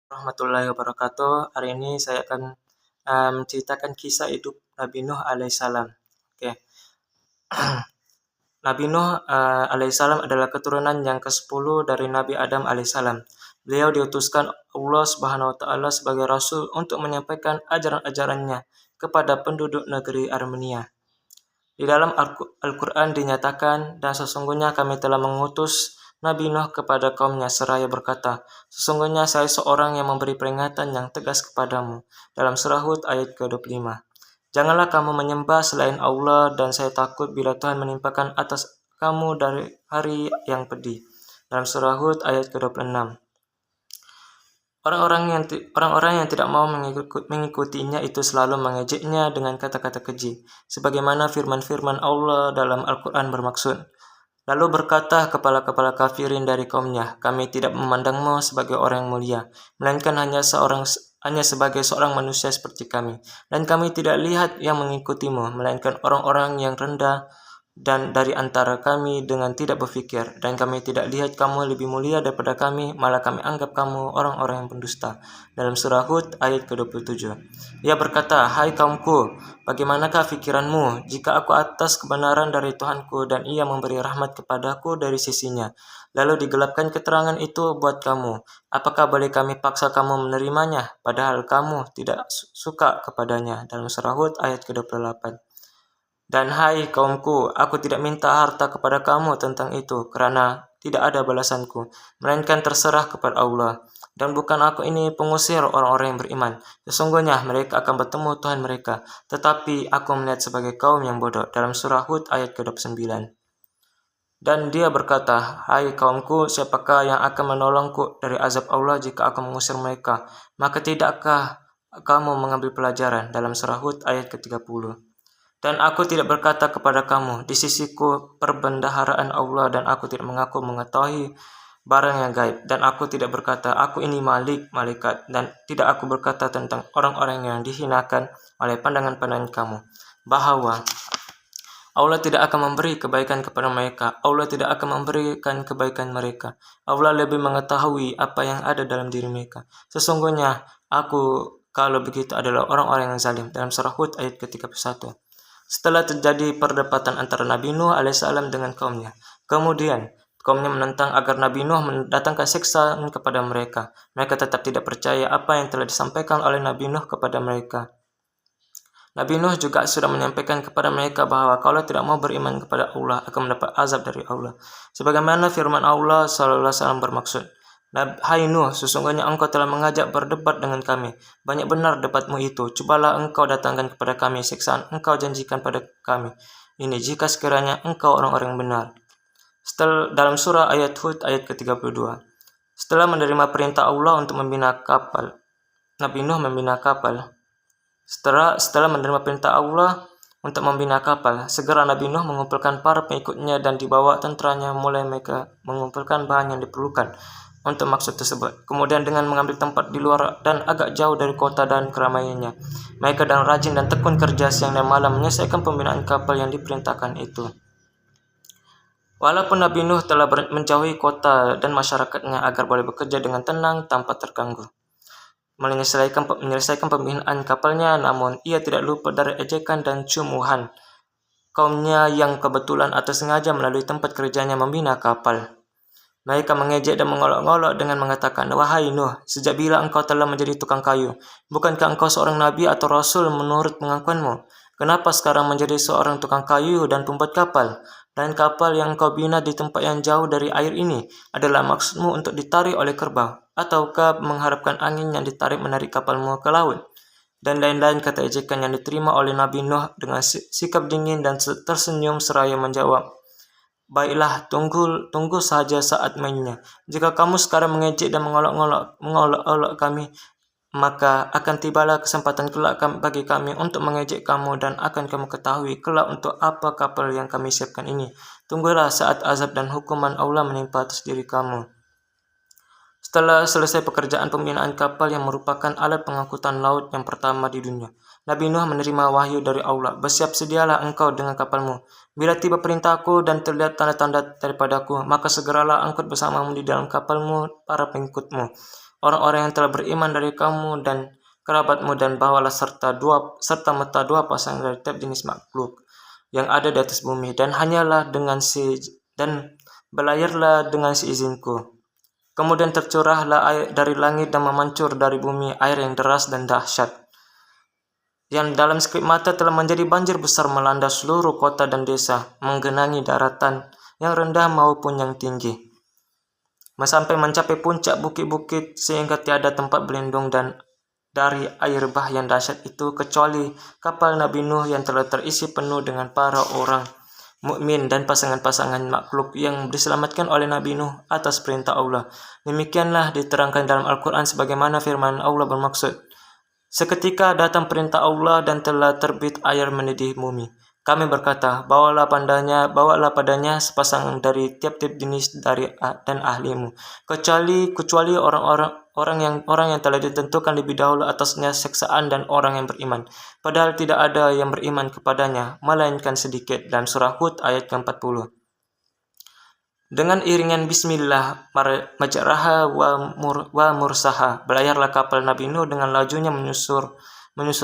Warahmatullahi wabarakatuh. Hari ini saya akan menceritakan kisah hidup Nabi Nuh alaihissalam. Oke. Nabi Nuh alaihissalam adalah keturunan yang ke-10 dari Nabi Adam alaihissalam. Beliau diutuskan Allah Subhanahu wa taala sebagai rasul untuk menyampaikan ajaran-ajarannya kepada penduduk negeri Armenia. Di dalam Al-Quran dinyatakan, dan sesungguhnya kami telah mengutus Nabi Nuh kepada kaumnya seraya berkata, sesungguhnya saya seorang yang memberi peringatan yang tegas kepadamu. Dalam surah Hud ayat ke-25. Janganlah kamu menyembah selain Allah, dan saya takut bila Tuhan menimpakan atas kamu dari hari yang pedih. Dalam surah Hud ayat ke-26. Orang-orang yang tidak mau mengikutinya itu selalu mengejeknya dengan kata-kata keji, sebagaimana firman-firman Allah dalam Al-Quran bermaksud. Lalu berkata kepala-kepala kafirin dari kaumnya, kami tidak memandangmu sebagai orang yang mulia, melainkan hanya sebagai seorang manusia seperti kami. Dan kami tidak lihat yang mengikutimu, melainkan orang-orang yang rendah dan dari antara kami dengan tidak berfikir, dan kami tidak lihat kamu lebih mulia daripada kami, malah kami anggap kamu orang-orang yang pendusta. Dalam surah Hud ayat ke-27. Ia berkata, hai kaumku, bagaimanakah fikiranmu jika aku atas kebenaran dari Tuhanku dan ia memberi rahmat kepadaku dari sisinya, lalu digelapkan keterangan itu buat kamu? Apakah boleh kami paksa kamu menerimanya, padahal kamu tidak suka kepadanya? Dalam surah Hud ayat ke-28. Dan hai kaumku, aku tidak minta harta kepada kamu tentang itu, karena tidak ada balasanku, melainkan terserah kepada Allah. Dan bukan aku ini pengusir orang-orang yang beriman. Sesungguhnya mereka akan bertemu Tuhan mereka, tetapi aku melihat sebagai kaum yang bodoh. Dalam surah Hud ayat ke-29. Dan dia berkata, hai kaumku, siapakah yang akan menolongku dari azab Allah jika aku mengusir mereka? Maka tidakkah kamu mengambil pelajaran? Dalam surah Hud ayat ke-30. Dan aku tidak berkata kepada kamu, di sisiku perbendaharaan Allah, dan aku tidak mengaku mengetahui barang yang gaib. Dan aku tidak berkata, aku ini malaikat, dan tidak aku berkata tentang orang-orang yang dihinakan oleh pandangan-pandangan kamu, bahwa Allah tidak akan memberi kebaikan kepada mereka. Allah tidak akan memberikan kebaikan mereka. Allah lebih mengetahui apa yang ada dalam diri mereka. Sesungguhnya aku kalau begitu adalah orang-orang yang zalim. Dalam surah Hud ayat ke-31. Setelah terjadi perdebatan antara Nabi Nuh alaihissalam dengan kaumnya, kemudian kaumnya menentang agar Nabi Nuh mendatangkan siksaan kepada mereka. Mereka tetap tidak percaya apa yang telah disampaikan oleh Nabi Nuh kepada mereka. Nabi Nuh juga sudah menyampaikan kepada mereka bahwa kalau tidak mau beriman kepada Allah akan mendapat azab dari Allah. Sebagaimana firman Allah SAW bermaksud, hai Nuh, sesungguhnya engkau telah mengajak berdebat dengan kami. Banyak benar debatmu itu. Cobalah engkau datangkan kepada kami siksaan engkau janjikan pada kami. Ini jika sekiranya engkau orang-orang benar. Dalam surah ayat Hud ayat ke-32. Setelah menerima perintah Allah untuk membina kapal, Nabi Nuh membina kapal. Setelah menerima perintah Allah untuk membina kapal, segera Nabi Nuh mengumpulkan para pengikutnya dan dibawa tentaranya mulai mereka mengumpulkan bahan yang diperlukan untuk maksud tersebut. Kemudian dengan mengambil tempat di luar dan agak jauh dari kota dan keramaiannya, mereka dengan rajin dan tekun kerja siang dan malam menyelesaikan pembinaan kapal yang diperintahkan itu. Walaupun Nabi Nuh telah menjauhi kota dan masyarakatnya agar boleh bekerja dengan tenang tanpa terganggu menyelesaikan pembinaan kapalnya, namun ia tidak lupa dari ejekan dan cumuhan kaumnya yang kebetulan atau sengaja melalui tempat kerjanya membina kapal. Mereka mengejek dan mengolok-olok dengan mengatakan, wahai Nuh, sejak bila engkau telah menjadi tukang kayu? Bukankah engkau seorang nabi atau rasul menurut pengakuanmu? Kenapa sekarang menjadi seorang tukang kayu dan pembuat kapal? Dan kapal yang kau bina di tempat yang jauh dari air ini adalah maksudmu untuk ditarik oleh kerbau, ataukah mengharapkan angin yang ditarik menarik kapalmu ke laut? Dan lain-lain kata ejekan yang diterima oleh Nabi Nuh dengan sikap dingin dan tersenyum seraya menjawab, baiklah, tunggu saja saat mainnya. Jika kamu sekarang mengejek dan mengolok-olok kami, maka akan tibalah kesempatan kelak bagi kami untuk mengejek kamu, dan akan kamu ketahui kelak untuk apa kapal yang kami siapkan ini. Tunggulah saat azab dan hukuman Allah menimpa atas diri kamu. Setelah selesai pekerjaan pembinaan kapal yang merupakan alat pengangkutan laut yang pertama di dunia, Nabi Nuh menerima wahyu dari Allah, bersiap sedialah engkau dengan kapalmu. Bila tiba perintahku dan terlihat tanda-tanda daripadaku, maka segeralah angkut bersamamu di dalam kapalmu para pengikutmu. orang-orang yang telah beriman dari kamu dan kerabatmu, dan bawalah serta mata dua pasang dari tiap jenis makhluk yang ada di atas bumi, dan belayarlah dengan seizinku. Kemudian tercurahlah air dari langit dan memancur dari bumi air yang deras dan dahsyat, yang dalam sekejap mata telah menjadi banjir besar melanda seluruh kota dan desa, menggenangi daratan yang rendah maupun yang tinggi, sampai mencapai puncak bukit-bukit, sehingga tiada tempat berlindung dan dari air bah yang dahsyat itu, kecuali kapal Nabi Nuh yang telah terisi penuh dengan para orang mukmin dan pasangan-pasangan makhluk yang diselamatkan oleh Nabi Nuh atas perintah Allah. Demikianlah diterangkan dalam Al-Quran sebagaimana firman Allah bermaksud. Seketika datang perintah Allah dan telah terbit air mendidih bumi. Kami berkata, bawalah padanya sepasang dari tiap-tiap jenis dan ahlimu, kecuali orang yang telah ditentukan lebih dahulu atasnya siksaan dan orang yang beriman. Padahal tidak ada yang beriman kepadanya, melainkan sedikit. Dalam surah Hud ayat ke-40. Dengan iringan bismillah majraha wa mursaha, belayarlah kapal Nabi Nuh dengan lajunya menyusur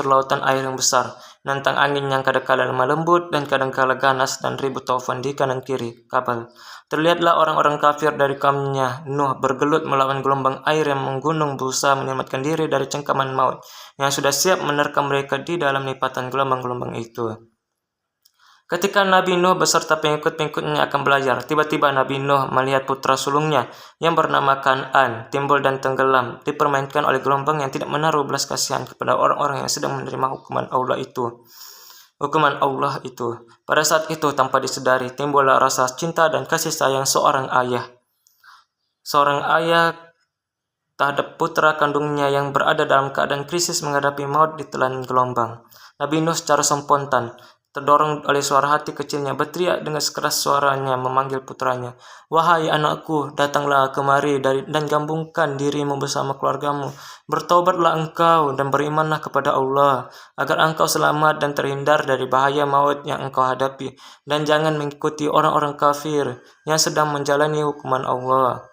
lautan air yang besar, nantang angin yang kadangkala lemah lembut dan kadangkala ganas dan ribut taufan di kanan kiri kapal. Terlihatlah orang-orang kafir dari kaumnya Nuh bergelut melawan gelombang air yang menggunung, berusaha menyelamatkan diri dari cengkaman maut yang sudah siap menerkam mereka di dalam lipatan gelombang-gelombang itu. Ketika Nabi Nuh beserta pengikut-pengikutnya akan belayar, tiba-tiba Nabi Nuh melihat putra sulungnya yang bernama Kan'an timbul dan tenggelam, dipermainkan oleh gelombang yang tidak menaruh belas kasihan kepada orang-orang yang sedang menerima hukuman Allah itu. Pada saat itu, tanpa disedari, timbullah rasa cinta dan kasih sayang seorang ayah terhadap putra kandungnya yang berada dalam keadaan krisis menghadapi maut di telan gelombang. Nabi Nuh secara spontan, terdorong oleh suara hati kecilnya, berteriak dengan sekeras suaranya memanggil putranya. Wahai anakku, datanglah kemari dan gabungkan dirimu bersama keluargamu. Bertobatlah engkau dan berimanlah kepada Allah, agar engkau selamat dan terhindar dari bahaya maut yang engkau hadapi. Dan jangan mengikuti orang-orang kafir yang sedang menjalani hukuman Allah.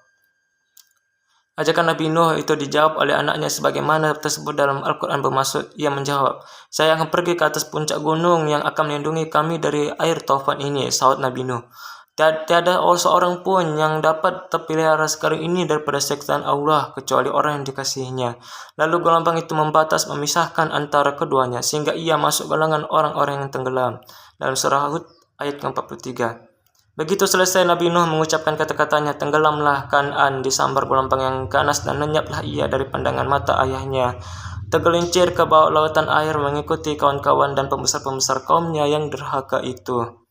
Ajakan Nabi Nuh itu dijawab oleh anaknya sebagaimana tersebut dalam Al-Quran bermaksud. Ia menjawab, saya akan pergi ke atas puncak gunung yang akan melindungi kami dari air taufan ini, sahut Nabi Nuh. Tiada seorang pun yang dapat terpelihara sekarang ini daripada siksaan Allah, kecuali orang yang dikasihinya. Lalu gelombang itu memisahkan antara keduanya, sehingga ia masuk golongan orang-orang yang tenggelam. Dalam surah Hud ayat ke-43. Begitu selesai Nabi Nuh mengucapkan kata-katanya, tenggelamlah Kan'an disambar gelombang yang ganas dan lenyaplah ia dari pandangan mata ayahnya. Tergelincir ke bawah lautan air mengikuti kawan-kawan dan pembesar-pembesar kaumnya yang derhaka itu.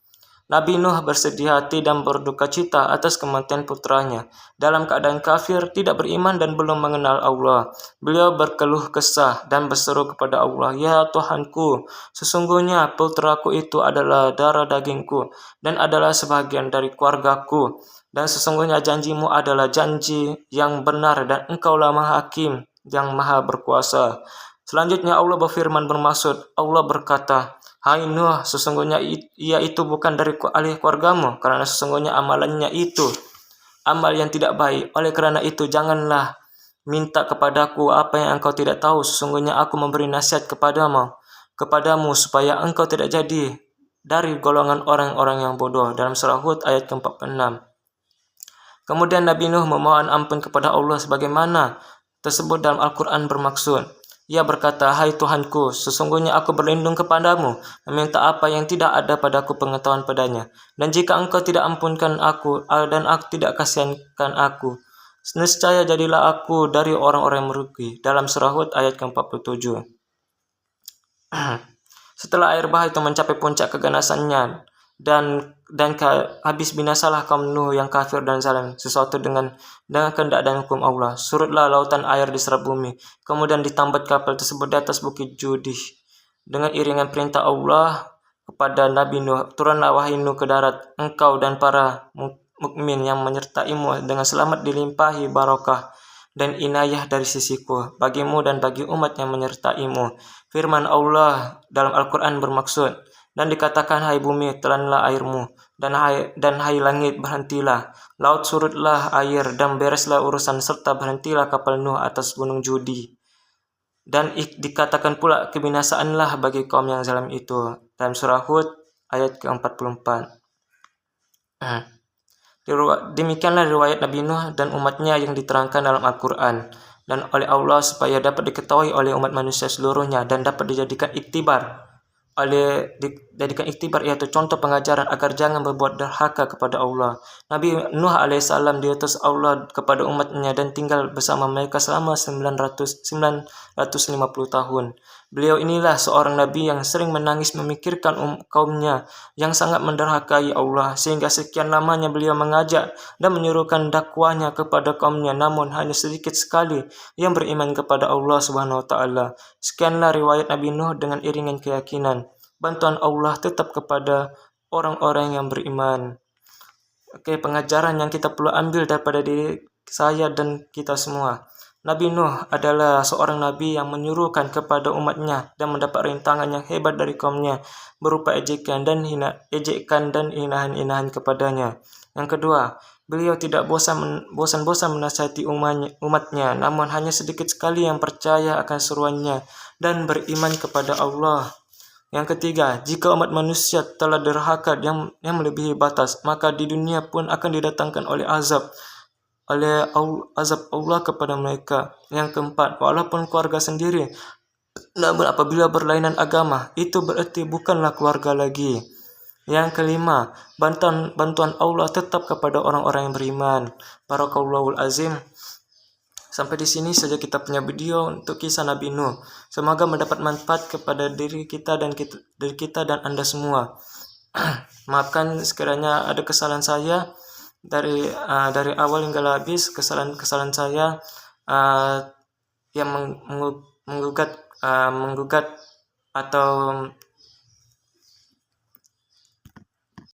Nabi Nuh bersedih hati dan berduka cita atas kematian putranya. Dalam keadaan kafir, tidak beriman dan belum mengenal Allah, beliau berkeluh kesah dan berseru kepada Allah, ya Tuhanku, sesungguhnya putraku itu adalah darah dagingku dan adalah sebahagian dari keluargaku, dan sesungguhnya janjimu adalah janji yang benar dan engkaulah maha hakim yang maha berkuasa. Selanjutnya Allah berfirman bermaksud, Allah berkata, hai Nuh, sesungguhnya ia itu bukan dari ahli keluargamu, karena sesungguhnya amalannya itu amal yang tidak baik. Oleh kerana itu, janganlah minta kepadaku apa yang engkau tidak tahu. Sesungguhnya aku memberi nasihat kepadamu supaya engkau tidak jadi dari golongan orang-orang yang bodoh. Dalam surah Hud ayat ke-46. Kemudian Nabi Nuh memohon ampun kepada Allah sebagaimana tersebut dalam Al-Quran bermaksud. Ia berkata, hai Tuhanku, sesungguhnya aku berlindung kepadamu, meminta apa yang tidak ada padaku pengetahuan padanya. Dan jika engkau tidak ampunkan aku, dan aku tidak kasihankan aku, nescaya jadilah aku dari orang-orang yang merugi. Dalam surah Hud ayat ke-47. Setelah air bah itu mencapai puncak keganasannya, dan habis binasalah kaum Nuh yang kafir dan zalim, sesuatu dengan kehendak dan hukum Allah. Surutlah lautan air diserap bumi, kemudian ditambat kapal tersebut di atas bukit Judih. Dengan iringan perintah Allah kepada Nabi Nuh, turunlah wahai Nuh ke darat, engkau dan para mukmin yang menyertaimu dengan selamat dilimpahi barakah dan inayah dari sisiku bagimu dan bagi umat yang menyertaimu. Firman Allah dalam Al-Quran bermaksud, Dan dikatakan, hai bumi, telanlah airmu, dan hai langit, berhentilah. Laut, surutlah air, dan bereslah urusan, serta berhentilah kapal Nuh atas gunung Judi. Dan dikatakan pula, kebinasaanlah bagi kaum yang zalim itu. Dalam surah Hud ayat ke-44. Demikianlah riwayat Nabi Nuh dan umatnya yang diterangkan dalam Al-Quran dan oleh Allah supaya dapat diketahui oleh umat manusia seluruhnya dan dapat dijadikan iktibar yaitu contoh pengajaran agar jangan berbuat durhaka kepada Allah. Nabi Nuh alaihissalam diutus Allah kepada umatnya dan tinggal bersama mereka selama 950 tahun. Beliau inilah seorang nabi yang sering menangis memikirkan kaumnya yang sangat menderhakai Allah, sehingga sekian lamanya beliau mengajak dan menyuruhkan dakwahnya kepada kaumnya, namun hanya sedikit sekali yang beriman kepada Allah Subhanahu wa taala. Sekianlah riwayat Nabi Nuh dengan iringan keyakinan bantuan Allah tetap kepada orang-orang yang beriman. Oke, pengajaran yang kita perlu ambil daripada diri saya dan kita semua. Nabi Nuh adalah seorang nabi yang menyuruhkan kepada umatnya dan mendapat rintangan yang hebat dari kaumnya berupa ejekan dan hinaan-hinaan kepadanya. Yang kedua, beliau tidak bosan-bosan menasihati umatnya, namun hanya sedikit sekali yang percaya akan seruannya dan beriman kepada Allah. Yang ketiga, jika umat manusia telah derhaka yang melebihi batas, maka di dunia pun akan didatangkan oleh azab Allah kepada mereka. Yang keempat, walaupun keluarga sendiri, namun apabila berlainan agama, itu berarti bukanlah keluarga lagi. Yang kelima, bantuan Allah tetap kepada orang-orang yang beriman. Barakallahul azim. Sampai di sini saja kita punya video untuk kisah Nabi Nuh. Semoga mendapat manfaat kepada diri kita dan Anda semua. Maafkan sekiranya ada kesalahan saya dari awal hingga habis, kesalahan saya yang menggugat atau